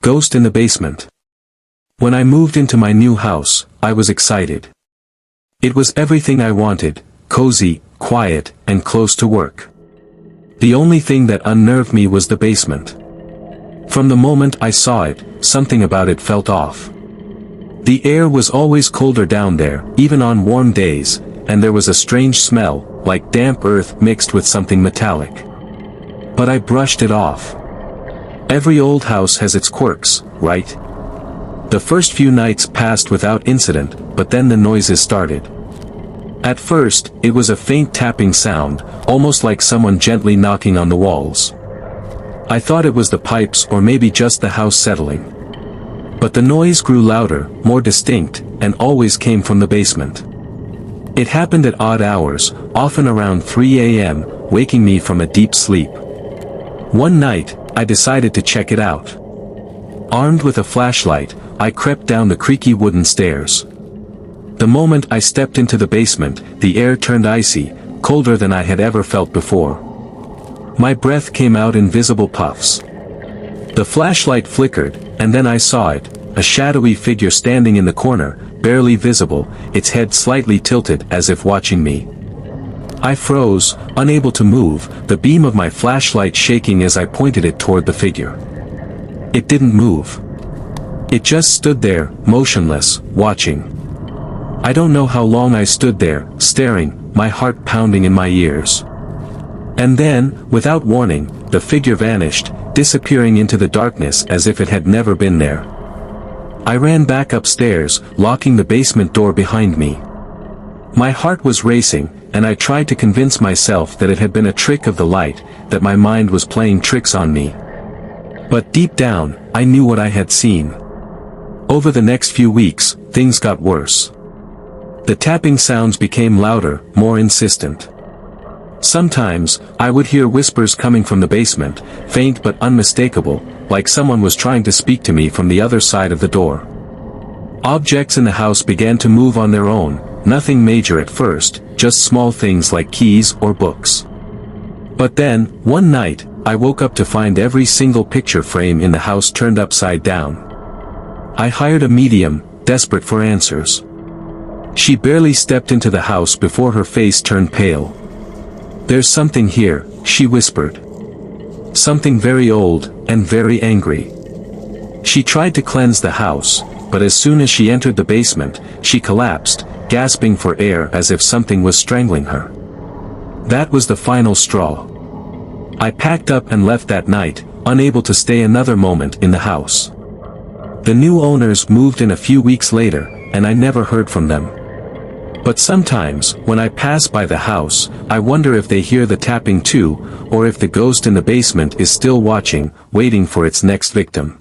Ghost in the basement. When I moved into my new house, I was excited. It was everything I wanted, cozy, quiet, and close to work. The only thing that unnerved me was the basement. From the moment I saw it, something about it felt off. The air was always colder down there, even on warm days, and there was a strange smell, like damp earth mixed with something metallic. But I brushed it off. Every old house has its quirks, right? The first few nights passed without incident, but then the noises started. At first, it was a faint tapping sound, almost like someone gently knocking on the walls. I thought it was the pipes or maybe just the house settling. But the noise grew louder, more distinct, and always came from the basement. It happened at odd hours, often around 3 a.m., waking me from a deep sleep. One night, I decided to check it out. Armed with a flashlight, I crept down the creaky wooden stairs. The moment I stepped into the basement, the air turned icy, colder than I had ever felt before. My breath came out in visible puffs. The flashlight flickered, and then I saw it, a shadowy figure standing in the corner, barely visible, its head slightly tilted as if watching me. I froze, unable to move, the beam of my flashlight shaking as I pointed it toward the figure. It didn't move. It just stood there, motionless, watching. I don't know how long I stood there, staring, my heart pounding in my ears. And then, without warning, the figure vanished, disappearing into the darkness as if it had never been there. I ran back upstairs, locking the basement door behind me. My heart was racing, and I tried to convince myself that it had been a trick of the light, that my mind was playing tricks on me. But deep down, I knew what I had seen. Over the next few weeks, things got worse. The tapping sounds became louder, more insistent. Sometimes, I would hear whispers coming from the basement, faint but unmistakable, like someone was trying to speak to me from the other side of the door. Objects in the house began to move on their own, nothing major at first, just small things like keys or books. But then, one night, I woke up to find every single picture frame in the house turned upside down. I hired a medium, desperate for answers. She barely stepped into the house before her face turned pale. "There's something here," she whispered. "Something very old, and very angry." She tried to cleanse the house, but as soon as she entered the basement, she collapsed, gasping for air as if something was strangling her. That was the final straw. I packed up and left that night, unable to stay another moment in the house. The new owners moved in a few weeks later, and I never heard from them. But sometimes, when I pass by the house, I wonder if they hear the tapping too, or if the ghost in the basement is still watching, waiting for its next victim.